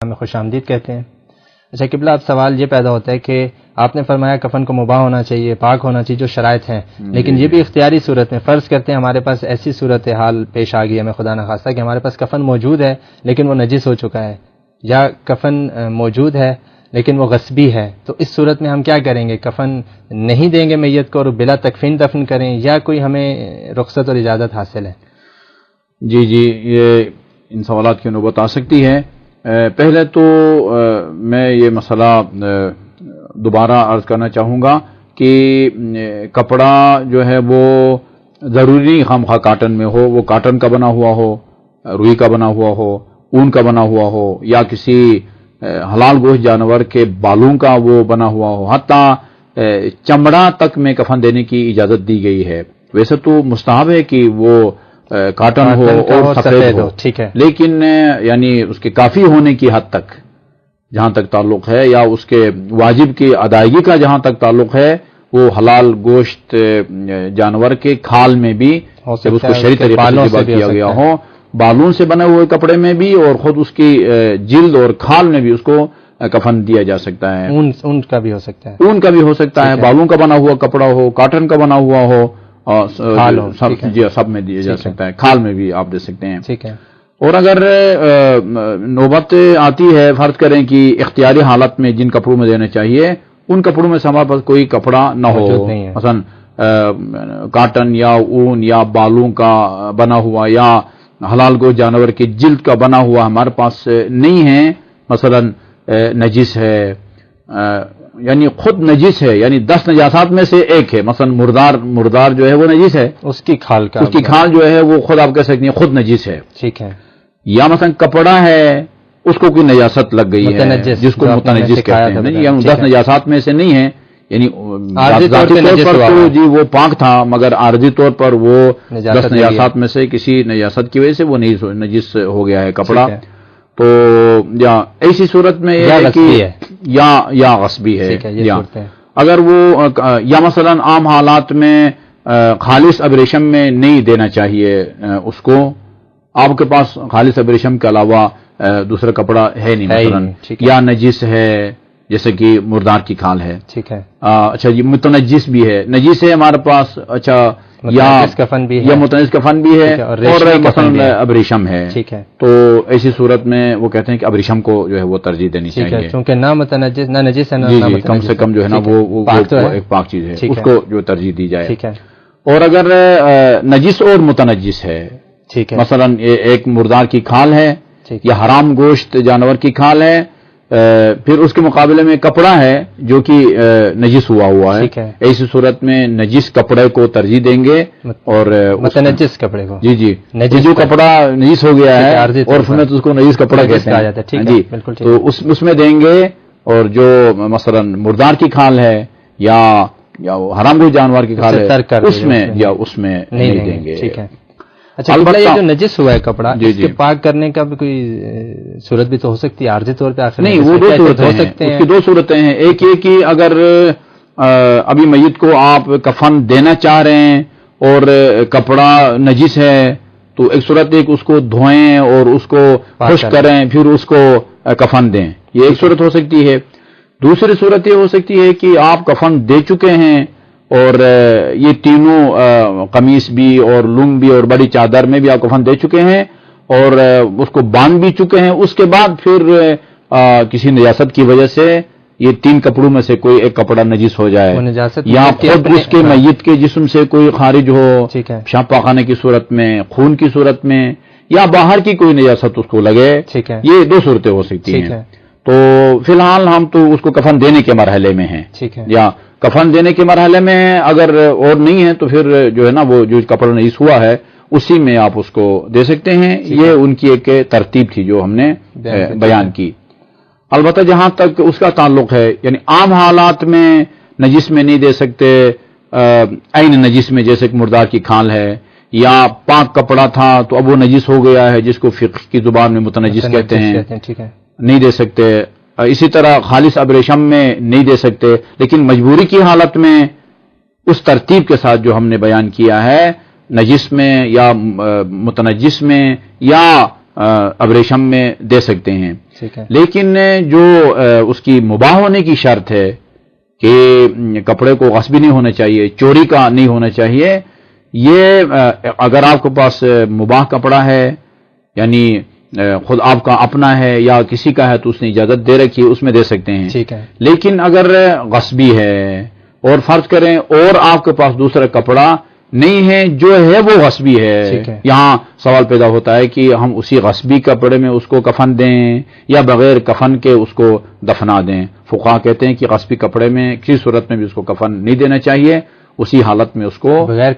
ہمیں خوش آمدید کہتے ہیں. اچھا قبلہ، اب سوال یہ پیدا ہوتا ہے کہ آپ نے فرمایا کفن کو مباح ہونا چاہیے، پاک ہونا چاہیے، جو شرائط ہیں، لیکن یہ بھی اختیاری صورت میں. فرض کرتے ہیں ہمارے پاس ایسی صورت حال پیش آ گئی ہمیں خدا نخواستہ کہ ہمارے پاس کفن موجود ہے لیکن وہ نجس ہو چکا ہے، یا کفن موجود ہے لیکن وہ غصبی ہے، تو اس صورت میں ہم کیا کریں گے؟ کفن نہیں دیں گے میت کو اور بلا تکفین دفن کریں، یا کوئی ہمیں رخصت اور اجازت حاصل ہے؟ جی یہ ان سوالات کی نوبت آ سکتی ہے. پہلے تو میں یہ مسئلہ دوبارہ عرض کرنا چاہوں گا کہ کپڑا جو ہے وہ ضروری نہیں خواہ کاٹن میں ہو، وہ کاٹن کا بنا ہوا ہو، روئی کا بنا ہوا ہو، اون کا بنا ہوا ہو، یا کسی حلال گوشت جانور کے بالوں کا وہ بنا ہوا ہو، حتیٰ چمڑا تک میں کفن دینے کی اجازت دی گئی ہے. ویسے تو مستحب ہے کہ وہ کاٹن ہو اور سفید ہو، ٹھیک ہے، لیکن یعنی اس کے کافی ہونے کی حد تک جہاں تک تعلق ہے، یا اس کے واجب کی ادائیگی کا جہاں تک تعلق ہے، وہ حلال گوشت جانور کے کھال میں بھی جب اس کو شرعی طریقے سے ذبح کیا گیا ہو، بالوں سے بنے ہوئے کپڑے میں بھی، اور خود اس کی جلد اور کھال میں بھی اس کو کفن دیا جا سکتا ہے. اون کا بھی ہو سکتا ہے، اون کا بھی ہو سکتا ہے، بالوں کا بنا ہوا کپڑا ہو، کاٹن کا بنا ہوا ہو، سب میں دیا جا سکتا ہے، کھال میں بھی آپ دے سکتے ہیں. ٹھیک ہے. اور اگر نوبت آتی ہے، فرض کریں کہ اختیاری حالت میں جن کپڑوں میں دینا چاہیے ان کپڑوں میں سے ہمارے پاس کوئی کپڑا نہ ہو، مثلا کاٹن یا اون یا بالوں کا بنا ہوا یا حلال گوشت جانور کی جلد کا بنا ہوا ہمارے پاس نہیں ہے، مثلا نجس ہے، یعنی خود نجس ہے، یعنی 10 نجاسات میں سے ایک ہے، مثلا مردار جو ہے وہ نجس ہے، اس کی کھال جو ہے وہ خود آپ کہہ سکتے ہیں خود نجس ہے. ٹھیک ہے. یا مثلا کپڑا ہے اس کو کوئی نجاست لگ گئی ہے جس کو متنجس کہتے ہیں، یعنی 10 نجاسات میں سے نہیں ہے، یعنی ذاتی طور پر تو جی وہ پاک تھا، مگر عارضی طور پر وہ 10 نجاسات میں سے کسی نجاست کی وجہ سے وہ نجس ہو گیا ہے کپڑا. تو یا ایسی صورت میں یہ ہے کہ یا غصبی ہے، یا اگر وہ یا مثلا عام حالات میں خالص ابریشم میں نہیں دینا چاہیے اس کو، آپ کے پاس خالص ابریشم کے علاوہ دوسرا کپڑا ہے نہیں مثلا، یا نجس ہے جیسے کہ مردار کی کھال ہے. ٹھیک ہے. اچھا جی متنجس بھی ہے، نجس ہے ہمارے پاس، اچھا یا کفن بھی ہے، یا متنجس کفن بھی ہے، اور مثلا ابریشم ہے. ٹھیک ہے. تو ایسی صورت میں وہ کہتے ہیں کہ ابریشم کو جو ہے وہ ترجیح دینی چاہیے، کیونکہ نہ متنجس نہ نجس ہے، جی کم سے کم جو ہے نا وہ ایک پاک چیز ہے، اس کو جو ترجیح دی جائے. ٹھیک ہے. اور اگر نجس اور متنجس ہے، ٹھیک ہے، مثلا ایک مردار کی کھال ہے یا حرام گوشت جانور کی کھال ہے، پھر اس کے مقابلے میں کپڑا ہے جو کہ نجس ہوا ہے، ایسی صورت میں نجس کپڑے کو ترجیح دیں گے، اور متنجس کپڑے کو، جی جو کپڑا نجس ہو گیا ہے اور سنت اس کو نجس کپڑا کہتے ہیں جی، تو اس میں دیں گے. اور جو مثلا مردار کی کھال ہے یا حرام گوشت جانور کی کھال ہے اس میں نہیں دیں گے. ٹھیک ہے. اچھا البتہ یہ جو نجس ہوا ہے کپڑا، اس کے پاک کرنے کا بھی کوئی صورت بھی تو ہو سکتی ہے عارضی طور پہ؟ نہیں، وہ 2 صورتیں ہو سکتے ہیں، اس کی 2 صورتیں ہیں. ایک یہ کہ اگر ابھی میت کو آپ کفن دینا چاہ رہے ہیں اور کپڑا نجس ہے، تو ایک صورت ایک اس کو دھوئیں اور اس کو خشک کریں پھر اس کو کفن دیں، یہ ایک صورت ہو سکتی ہے. دوسری صورت یہ ہو سکتی ہے کہ آپ کفن دے چکے ہیں اور یہ تینوں قمیص بھی اور لنگ بھی اور بڑی چادر میں بھی آپ کفن دے چکے ہیں اور اس کو باندھ بھی چکے ہیں، اس کے بعد پھر کسی نجاست کی وجہ سے یہ 3 کپڑوں میں سے کوئی ایک کپڑا نجس ہو جائے، یا خود اس کے میت کے جسم سے کوئی خارج ہو، پیشاب پاخانے کی صورت میں، خون کی صورت میں، یا باہر کی کوئی نجاست اس کو لگے، یہ 2 صورتیں ہو سکتی ہیں. تو فی الحال ہم تو اس کو کفن دینے کے مرحلے میں ہیں، یا کفن دینے کے مرحلے میں اگر اور نہیں ہے تو پھر جو ہے نا وہ جو کپڑا نجس ہوا ہے اسی میں آپ اس کو دے سکتے ہیں. یہ ان کی ایک ترتیب تھی جو ہم نے بیان کی. البتہ جہاں تک اس کا تعلق ہے، یعنی عام حالات میں نجس میں نہیں دے سکتے، عین نجس میں، جیسے کہ مردار کی کھال ہے، یا پاک کپڑا تھا تو اب وہ نجس ہو گیا ہے جس کو فقہ کی زبان میں متنجس کہتے ہیں، نہیں دے سکتے. اسی طرح خالص ابریشم میں نہیں دے سکتے، لیکن مجبوری کی حالت میں اس ترتیب کے ساتھ جو ہم نے بیان کیا ہے، نجس میں یا متنجس میں یا ابریشم میں دے سکتے ہیں. لیکن جو اس کی مباح ہونے کی شرط ہے کہ کپڑے کو غصبی نہیں ہونا چاہیے، چوری کا نہیں ہونا چاہیے، یہ اگر آپ کے پاس مباح کپڑا ہے یعنی خود آپ کا اپنا ہے یا کسی کا ہے تو اس نے اجازت دے رکھی ہے، اس میں دے سکتے ہیں. لیکن اگر غصبی ہے اور فرض کریں اور آپ کے پاس دوسرا کپڑا نہیں ہے جو ہے وہ غصبی ہے، یہاں سوال پیدا ہوتا ہے کہ ہم اسی غصبی کپڑے میں اس کو کفن دیں یا بغیر کفن کے اس کو دفنا دیں. فقہا کہتے ہیں کہ غصبی کپڑے میں کسی صورت میں بھی اس کو کفن نہیں دینا چاہیے، اسی حالت میں اس کو بغیر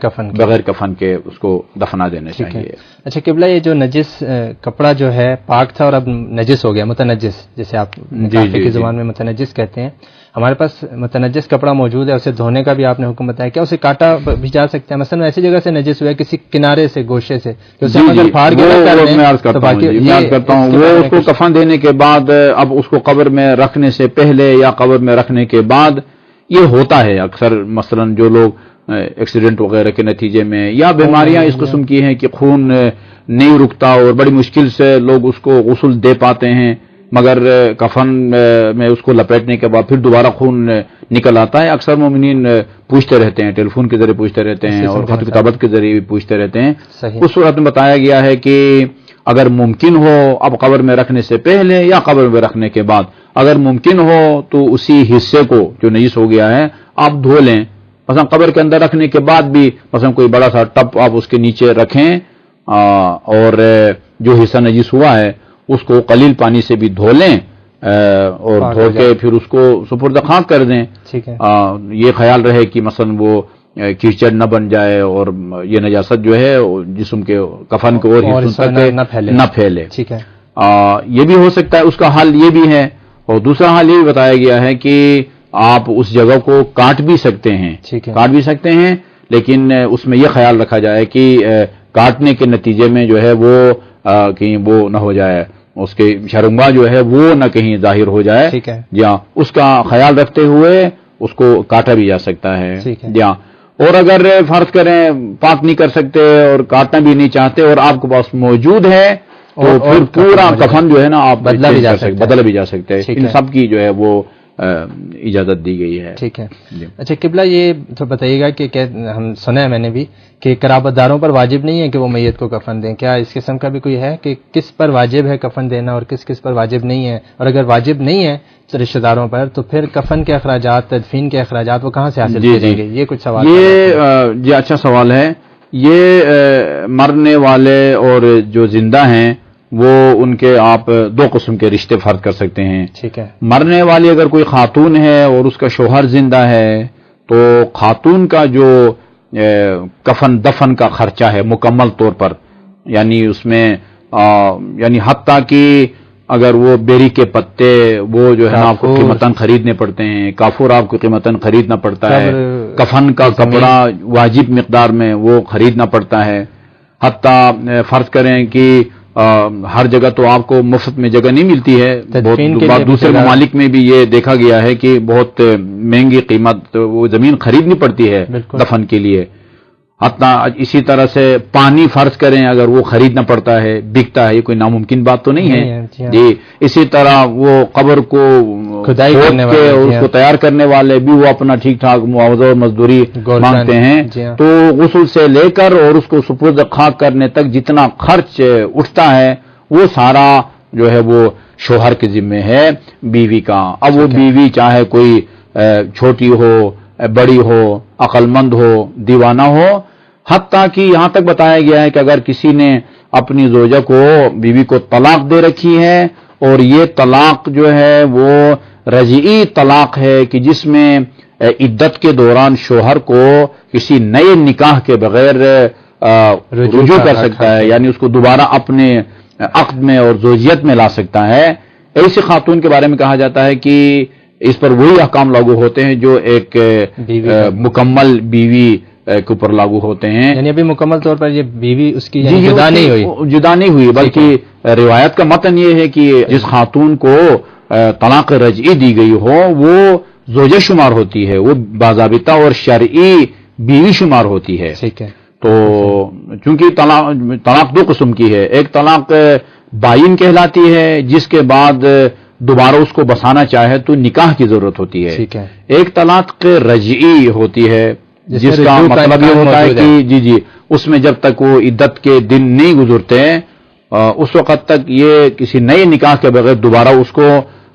کفن کے اس کو دفنا دینا چاہیے. اچھا قبلہ، یہ جو نجس کپڑا جو ہے پاک تھا اور اب نجس ہو گیا، متنجس جسے آپ کی زبان میں متنجس کہتے ہیں، ہمارے پاس متنجس کپڑا موجود ہے، اسے دھونے کا بھی آپ نے حکم بتایا، کیا اسے کاٹا بھی جا سکتا ہے؟ مثلا ایسی جگہ سے نجس ہوا ہے کسی کنارے سے، گوشے سے، پھاڑ کے کرتا ہوں وہ اس کو کفن دینے کے بعد اب اس کو قبر میں رکھنے سے پہلے یا قبر میں رکھنے کے بعد یہ ہوتا ہے اکثر. مثلا جو لوگ ایکسیڈنٹ وغیرہ کے نتیجے میں یا بیماریاں اس قسم کی ہیں کہ خون نہیں رکتا اور بڑی مشکل سے لوگ اس کو غسل دے پاتے ہیں، مگر کفن میں اس کو لپیٹنے کے بعد پھر دوبارہ خون نکل آتا ہے. اکثر مومنین پوچھتے رہتے ہیں، ٹیلی فون کے ذریعے پوچھتے رہتے ہیں اور خط کتابت کے ذریعے بھی پوچھتے رہتے ہیں. اس صورت میں بتایا گیا ہے کہ اگر ممکن ہو اب قبر میں رکھنے سے پہلے یا قبر میں رکھنے کے بعد، اگر ممکن ہو تو اسی حصے کو جو نجس ہو گیا ہے آپ دھو لیں. مثلا قبر کے اندر رکھنے کے بعد بھی مثلا کوئی بڑا سا ٹب آپ اس کے نیچے رکھیں اور جو حصہ نجس ہوا ہے اس کو قلیل پانی سے بھی دھو لیں اور دھو کے پھر اس کو سپرد خاک کر دیں. یہ خیال رہے کہ مثلا وہ کیچڑ نہ بن جائے اور یہ نجاست جو ہے جسم کے کفن کے اور حصوں تک نہ پھیلے. یہ بھی ہو سکتا ہے، اس کا حل یہ بھی ہے. اور دوسرا حل یہ بھی بتایا گیا ہے کہ آپ اس جگہ کو کاٹ بھی سکتے ہیں لیکن اس میں یہ خیال رکھا جائے کہ کاٹنے کے نتیجے میں جو ہے وہ کہیں وہ نہ ہو جائے، اس کے شرمگاہ جو ہے وہ نہ کہیں ظاہر ہو جائے. جی ہاں، اس کا خیال رکھتے ہوئے اس کو کاٹا بھی جا سکتا ہے. جی ہاں، اور اگر فرض کریں پاک نہیں کر سکتے اور کاٹنا بھی نہیں چاہتے اور آپ کے پاس موجود ہے تو پھر پورا کفن جو ہے نا آپ بدلا بھی جا سکتے ہیں. ان سب کی جو ہے وہ اجازت دی گئی ہے. ٹھیک ہے. اچھا قبلہ، یہ تو بتائیے گا کہ ہم سنا ہے میں نے بھی کہ قرابت داروں پر واجب نہیں ہے کہ وہ میت کو کفن دیں، کیا اس قسم کا بھی کوئی ہے کہ کس پر واجب ہے کفن دینا اور کس پر واجب نہیں ہے؟ اور اگر واجب نہیں ہے رشتہ داروں پر تو پھر کفن کے اخراجات، تدفین کے اخراجات وہ کہاں سے حاصل کیے جائیں گے؟ یہ کچھ سوال. یہ اچھا سوال ہے. یہ مرنے والے اور جو زندہ ہیں وہ ان کے آپ دو قسم کے رشتے فرض کر سکتے ہیں. ٹھیک ہے. مرنے والی اگر کوئی خاتون ہے اور اس کا شوہر زندہ ہے تو خاتون کا جو کفن دفن کا خرچہ ہے مکمل طور پر، یعنی اس میں یعنی حتیٰ کہ اگر وہ بیری کے پتے وہ جو ہے نا آپ کو قیمتاً خریدنے پڑتے ہیں، کافور آپ کو قیمتاً خریدنا پڑتا ہے، کفن کا کپڑا واجب مقدار میں وہ خریدنا پڑتا ہے. حتیٰ فرض کریں کہ ہر جگہ تو آپ کو مفت میں جگہ نہیں ملتی ہے، دوسرے ممالک میں بھی یہ دیکھا گیا ہے کہ بہت مہنگی قیمت وہ زمین خریدنی پڑتی ہے دفن کے لیے. حتیٰ اسی طرح سے پانی فرض کریں اگر وہ خریدنا پڑتا ہے، بکتا ہے، یہ کوئی ناممکن بات تو نہیں ہے. جی اسی طرح وہ قبر کو کھدائی کرنے والے اور اس کو تیار کرنے والے بھی وہ اپنا ٹھیک ٹھاک معاوضہ اور مزدوری مانگتے ہیں. تو غسل سے لے کر اور اس کو سپرد خاک کرنے تک جتنا خرچ اٹھتا ہے وہ سارا جو ہے وہ شوہر کے ذمے ہے بیوی کا. اب وہ بیوی چاہے کوئی چھوٹی ہو، بڑی ہو، عقل مند ہو، دیوانہ ہو، حتیٰ کہ یہاں تک بتایا گیا ہے کہ اگر کسی نے اپنی زوجہ کو، بیوی کو طلاق دے رکھی ہے اور یہ طلاق جو ہے وہ رجعی طلاق ہے کہ جس میں عدت کے دوران شوہر کو کسی نئے نکاح کے بغیر رجوع کر سکتا ہے، یعنی اس کو دوبارہ اپنے عقد میں اور زوجیت میں لا سکتا ہے. ایسی خاتون کے بارے میں کہا جاتا ہے کہ اس پر وہی احکام لاگو ہوتے ہیں جو ایک مکمل بیوی کے اوپر لاگو ہوتے ہیں. یعنی ابھی مکمل طور پر یہ بیوی اس کی جدا نہیں ہوئی بلکہ روایت کا متن یہ ہے کہ جس خاتون کو طلاق رجعی دی گئی ہو وہ زوجہ شمار ہوتی ہے، وہ باضابطہ اور شرعی بیوی شمار ہوتی ہے. ٹھیک ہے. تو چونکہ طلاق دو قسم کی ہے، ایک طلاق باین کہلاتی ہے، جس کے بعد دوبارہ اس کو بسانا چاہے تو نکاح کی ضرورت ہوتی ہے۔ ایک طلاق رجعی ہوتی ہے جس کا مطلب یہ ہوتا ہے کہ جی اس میں جب تک وہ عدت کے دن نہیں گزرتے اس وقت تک یہ کسی نئے نکاح کے بغیر دوبارہ اس کو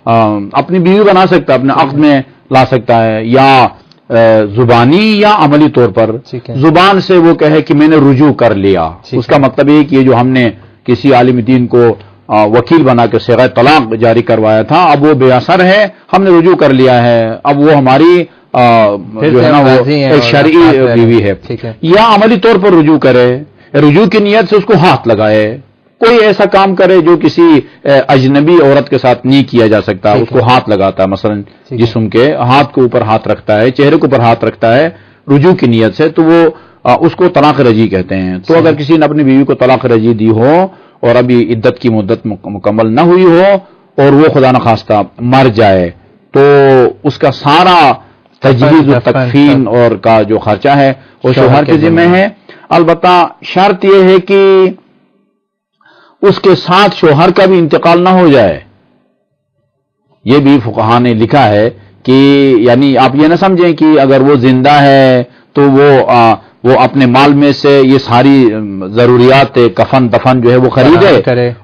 اپنی بیوی بنا سکتا ہے، اپنے عقد میں لا سکتا ہے، یا زبانی یا عملی طور پر۔ زبان سے وہ کہے کہ میں نے رجوع کر لیا، اس کا مطلب یہ کہ جو ہم نے کسی عالم دین کو وکیل بنا کے صیغہ طلاق جاری کروایا تھا اب وہ بے اثر ہے، ہم نے رجوع کر لیا ہے، اب وہ ہماری جو ہے نا وہ ایک شرعی بیوی ہے۔ یا عملی طور پر رجوع کرے، رجوع کی نیت سے اس کو ہاتھ لگائے، کوئی ایسا کام کرے جو کسی اجنبی عورت کے ساتھ نہیں کیا جا سکتا، اس کو ہاتھ لگاتا ہے، مثلا جسم کے ہاتھ کے اوپر ہاتھ رکھتا ہے، چہرے کے اوپر ہاتھ رکھتا ہے رجوع کی نیت سے، تو وہ اس کو طلاق رجعی کہتے ہیں۔ تو اگر کسی نے اپنی بیوی کو طلاق رجعی دی ہو اور ابھی عدت کی مدت مکمل نہ ہوئی ہو اور وہ خدا نخواستہ مر جائے تو اس کا سارا تجویز و تکفین اور کا جو خرچہ ہے وہ شوہر کے ذمہ ہے۔ البتہ شرط یہ ہے کہ اس کے ساتھ شوہر کا بھی انتقال نہ ہو جائے۔ یہ بھی فقہاء نے لکھا ہے کہ یعنی آپ یہ نہ سمجھیں کہ اگر وہ زندہ ہے تو وہ اپنے مال میں سے یہ ساری ضروریات کفن دفن جو ہے وہ خریدے،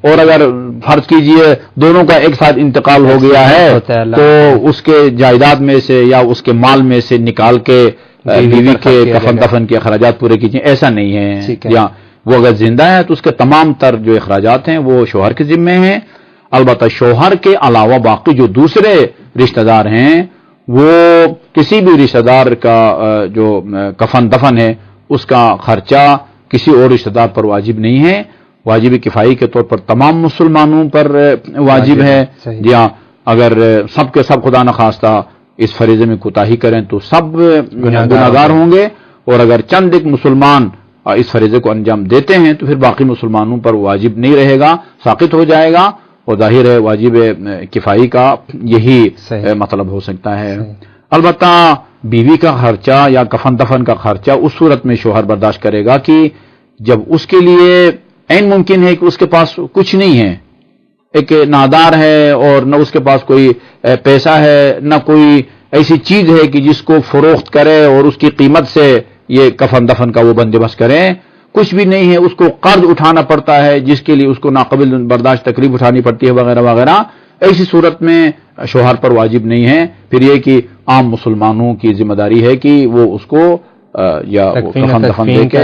اور اگر فرض کیجئے دونوں کا ایک ساتھ انتقال ہو گیا ہے تو اس کے جائیداد میں سے یا اس کے مال میں سے نکال کے بیوی کے کفن دفن کے اخراجات پورے کیجئے، ایسا نہیں ہے۔ یا وہ اگر زندہ ہے تو اس کے تمام تر جو اخراجات ہیں وہ شوہر کے ذمے ہیں۔ البتہ شوہر کے علاوہ باقی جو دوسرے رشتہ دار ہیں وہ کسی بھی رشتہ دار کا جو کفن دفن ہے اس کا خرچہ کسی اور رشتہ دار پر واجب نہیں ہے، واجب کفائی کے طور پر تمام مسلمانوں پر واجب ہے۔ جی ہاں، اگر سب کے سب خدا نخواستہ اس فریضے میں کوتاہی کریں تو سب گناہگار ہوں گے، اور اگر چند ایک مسلمان اس فریضے کو انجام دیتے ہیں تو پھر باقی مسلمانوں پر واجب نہیں رہے گا، ساقط ہو جائے گا، اور ظاہر ہے واجب کفائی کا یہی مطلب ہو سکتا ہے۔ البتہ بیوی کا خرچہ یا کفن دفن کا خرچہ اس صورت میں شوہر برداشت کرے گا کہ جب اس کے لیے عین ممکن ہے کہ اس کے پاس کچھ نہیں ہے، ایک نادار ہے اور نہ اس کے پاس کوئی پیسہ ہے، نہ کوئی ایسی چیز ہے کہ جس کو فروخت کرے اور اس کی قیمت سے یہ کفن دفن کا وہ بندوبست کریں، کچھ بھی نہیں ہے، اس کو قرض اٹھانا پڑتا ہے جس کے لیے اس کو ناقابل برداشت تکلیف اٹھانی پڑتی ہے وغیرہ وغیرہ، ایسی صورت میں شوہر پر واجب نہیں ہے۔ پھر یہ کہ عام مسلمانوں کی ذمہ داری ہے کہ وہ اس کو یا کفن دفن دے کے